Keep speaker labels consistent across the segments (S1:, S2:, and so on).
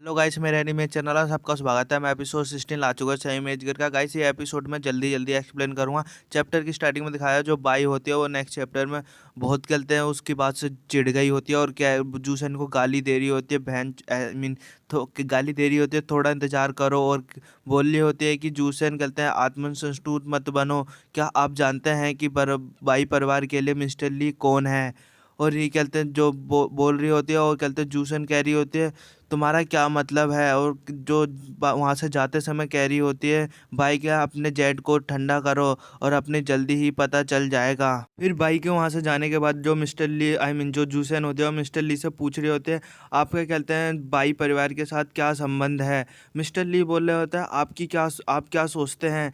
S1: Hello guys, मेरे anime channel है, सबका स्वागत है। मैं एपिसोड 16 ला चुका सही मेजगर का। गाइस ये एपिसोड में जल्दी जल्दी एक्सप्लेन करूंगा। चैप्टर की स्टार्टिंग में दिखाया जो बाई होती है वो नेक्स्ट चैप्टर में बहुत कहते हैं उसकी बात से चिढ़ गई होती है और क्या जूसन को गाली दे रही होती है, बहन आई मीन गाली दे रही होती है, थोड़ा इंतजार करो। और बोल रही होती है कि जूसन कहते हैं आत्मसंतुष्ट मत बनो, क्या आप जानते हैं कि बाई परिवार के लिए मिस्टर ली कौन है। और ये कहते हैं जो बोल रही होती है और कहते हैं जूसन कह रही होती है तुम्हारा क्या मतलब है। और जो वहाँ से जाते समय कह रही होती है भाई क्या अपने जेट को ठंडा करो और अपने जल्दी ही पता चल जाएगा। फिर भाई के वहाँ से जाने के बाद जो मिस्टर ली आई मीन जो जूसन होते हैं वो मिस्टर ली से पूछ रहे होते हैं आपके कहते हैं बाई परिवार के साथ क्या संबंध है। मिस्टर ली बोल रहे होते हैं आप क्या सोचते हैं।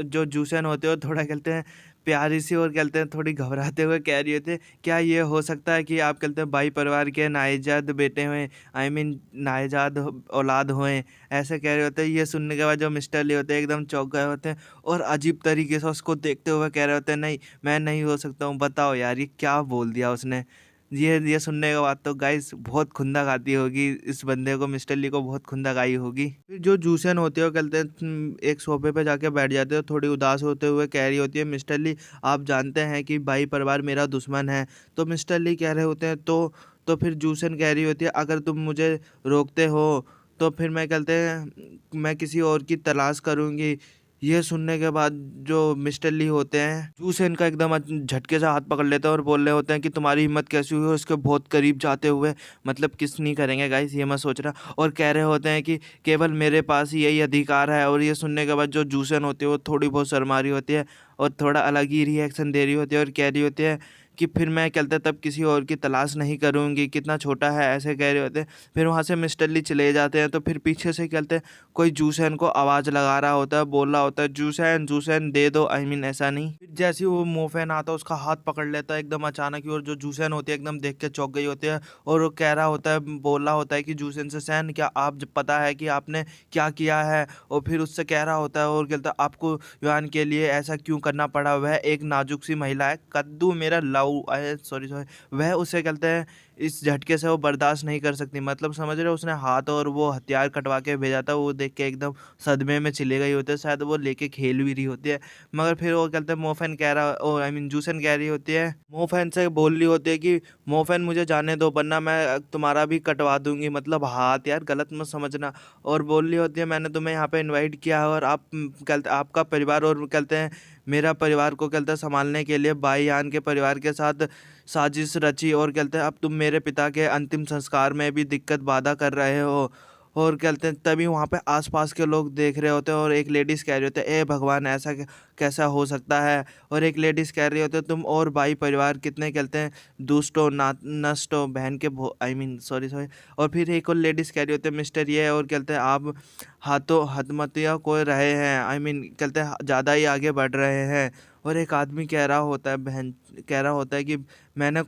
S1: जो जूसन होते हैं वो थोड़ा कहते हैं प्यारी सी और कहते हैं थोड़ी घबराते हुए कह रही होती है क्या ये हो सकता है कि आप कहते हैं भाई परिवार के नाइजाद बेटे हुए आई मीन नायजाद औलाद हुए, ऐसे कह रहे होते हैं। ये सुनने के बाद जो मिस्टर ली होते हैं एकदम चौंक गए होते हैं और अजीब तरीके से उसको देखते हुए कह रहे होते हैं नहीं मैं नहीं हो सकता हूँ। बताओ यार ये क्या बोल दिया उसने। ये सुनने के बाद तो गाइस बहुत खुंदक आती होगी इस बंदे को, मिस्टर ली को बहुत खुंदक आई होगी। फिर जो जूसन होते हो कहते हैं एक सोफे पे जाके बैठ जाते हो, थोड़ी उदास होते हुए कह रही होती है मिस्टर ली आप जानते हैं कि भाई परिवार मेरा दुश्मन है। तो मिस्टर ली कह रहे होते हैं तो फिर जूसन कह रही होती है अगर तुम मुझे रोकते हो तो फिर मैं कहते हैं मैं किसी और की तलाश करूंगी। ये सुनने के बाद जो मिस्टर ली होते हैं जूसन का एकदम झटके से हाथ पकड़ लेते हैं और बोल रहे होते हैं कि तुम्हारी हिम्मत कैसी हुई उसके बहुत करीब जाते हुए, मतलब किस नहीं करेंगे गाइस ये मैं सोच रहा। और कह रहे होते हैं कि केवल मेरे पास ही यही अधिकार है। और ये सुनने के बाद जो जूसन होती है वो थोड़ी बहुत शर्मा रही होती है और थोड़ा अलग ही रिएक्शन दे रही होती है और कह रही होती है कि फिर मैं कहते तब किसी और की तलाश नहीं करूँगी, कितना छोटा है, ऐसे कह रहे होते हैं। फिर वहाँ से मिस्टर ली चले जाते हैं तो फिर पीछे से कहते हैं कोई जूसन को आवाज़ लगा रहा होता है, बोल रहा होता है जूसन जूसन दे दो आई मीन ऐसा नहीं। फिर जैसे ही वो मोफेन आता है उसका हाथ पकड़ लेता है एकदम अचानक ही और जो जूसन होती है एकदम देख के चौंक गई होती है। और वो कह रहा होता है बोल रहा होता है कि जूसन से सैन क्या आप पता है कि आपने क्या किया है। और फिर उससे कह रहा होता है और कहता है आपको युआन के लिए ऐसा क्यों करना पड़ा, वह एक नाजुक सी महिला है, कद्दू मेरा लव सॉरी सॉरी वह उसे कहते हैं इस झटके से वो बर्दाश्त नहीं कर सकती। मतलब समझ रहे हो उसने हाथ और वो हथियार कटवा के भेजा था, वो देख के एकदम सदमे में चली गई होती है, शायद वो लेके खेल भी रही होती है। मगर फिर वो कहते हैं मोफेन कह रहा ओ आई मीन जूसन कह रही होती है मोफेन से बोल रही होती है कि मोफेन मुझे जाने दो वरना मैं तुम्हारा भी कटवा दूंगी, मतलब हाथ यार गलत मत समझना। और बोल रही होती है मैंने तुम्हें यहाँ पे इनवाइट किया है और आप कहते आपका परिवार और कहते हैं मेरा परिवार को कहते हैं संभालने के लिए बाईयान के परिवार के साथ साजिश रची और कहते हैं अब तुम मेरे पिता के अंतिम संस्कार में भी दिक्कत बाधा कर रहे हो। और कहते हैं तभी वहाँ पे आसपास के लोग देख रहे होते हैं और एक लेडीज़ कह रही होते हैं ए भगवान ऐसा कैसा हो सकता है। और एक लेडीज़ कह रही होती है तुम और भाई परिवार कितने कहते हैं दुष्ट हो ना नष्ट हो बहन के आई मीन सॉरी सॉरी। और फिर एक और लेडीज़ कह रही होती है मिस्टर ये और कहते हैं आप हाथों हदमतिया को रहे हैं आई मीन कहते हैं ज़्यादा ही आगे बढ़ रहे हैं। और एक आदमी कह रहा होता है बहन कह रहा होता है कि मैंने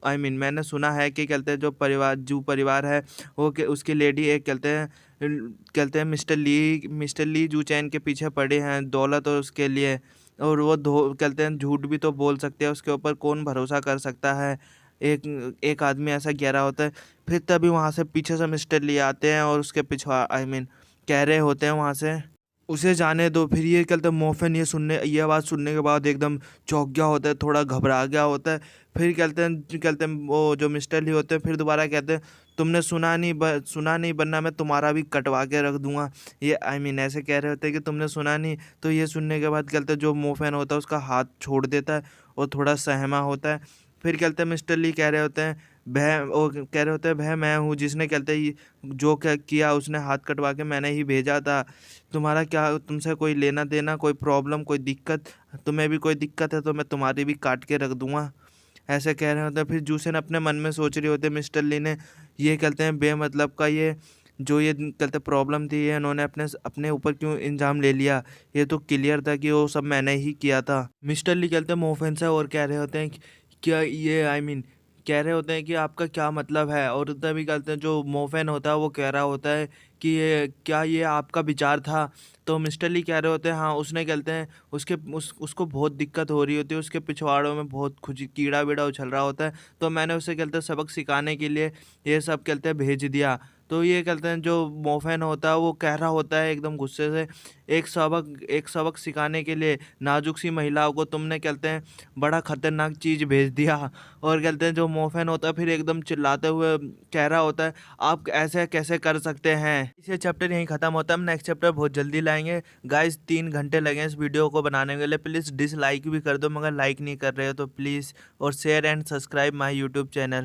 S1: आई मीन मैंने सुना है कि कहते हैं जो परिवार जू परिवार है वो उसकी लेडी एक कहते हैं मिस्टर ली जू चैन के पीछे पड़े हैं दौलत और उसके लिए। और वो कहते हैं झूठ भी तो बोल सकते हैं उसके ऊपर कौन भरोसा कर सकता है। एक एक आदमी ऐसा कह रहा होता है। फिर तभी वहाँ से पीछे से मिस्टर ली आते हैं और उसके पिछवा आई मीन कह रहे होते हैं वहाँ से उसे जाने दो। फिर ये कहते हैं मोफन ये आवाज़ सुनने के बाद एकदम चौंक गया होता है, थोड़ा घबरा गया होता है। फिर कहते हैं वो जो मिस्टर ली होते हैं फिर दोबारा कहते हैं तुमने सुना नहीं वरना मैं तुम्हारा भी कटवा के रख दूंगा। ये आई मीन ऐसे कह रहे होते हैं कि तुमने सुना नहीं। तो ये सुनने के बाद कहते हैं जो मोफन होता है उसका हाथ छोड़ देता है और थोड़ा सहमा होता है। फिर कहते हैं मिस्टर ली कह रहे होते हैं भय वो कह रहे होते हैं भय मैं हूँ जिसने कहते हैं जो क्या किया उसने हाथ कटवा के मैंने ही भेजा था। तुम्हारा क्या तुमसे कोई लेना देना कोई प्रॉब्लम कोई दिक्कत, तुम्हें भी कोई दिक्कत है तो मैं तुम्हारी भी काट के रख दूंगा, ऐसे कह रहे होते हैं। फिर जूसन अपने मन में सोच रही होते हैं मिस्टर ली ने ये कहते हैं बेमतलब का ये जो ये कहते प्रॉब्लम थी ये इन्होंने अपने अपने ऊपर क्यों इंजाम ले लिया, ये तो क्लियर था कि वो सब मैंने ही किया था। मिस्टर ली कहते हैं मोफेन से और कह रहे होते हैं क्या ये आई मीन कह रहे होते हैं कि आपका क्या मतलब है। और तभी कहते हैं जो मोफेन होता है वो कह रहा होता है कि ये क्या ये आपका विचार था। तो मिस्टर ली कह रहे होते हैं हाँ उसने कहते हैं उसको बहुत दिक्कत हो रही होती है, उसके पिछवाड़ों में बहुत कुछ कीड़ा वीड़ा उछल रहा होता है तो मैंने उसे कहते हैं सबक सिखाने के लिए ये सब कहते हैं भेज दिया। तो ये कहते हैं जो मोफेन होता है वो कह रहा होता है एकदम गुस्से से, एक सबक सिखाने के लिए नाजुक सी महिलाओं को तुमने कहते हैं बड़ा खतरनाक चीज़ भेज दिया। और कहते हैं जो मोफेन होता है फिर एकदम चिल्लाते हुए कह रहा होता है आप ऐसे कैसे कर सकते हैं। इसे चैप्टर यहीं ख़त्म होता है, हम नेक्स्ट चैप्टर बहुत जल्दी लाएंगे। गाइस 3 घंटे लगे इस वीडियो को बनाने के लिए, प्लीज़ डिसलाइक भी कर दो मगर लाइक नहीं कर रहे हो तो प्लीज़, और share and subscribe my YouTube channel.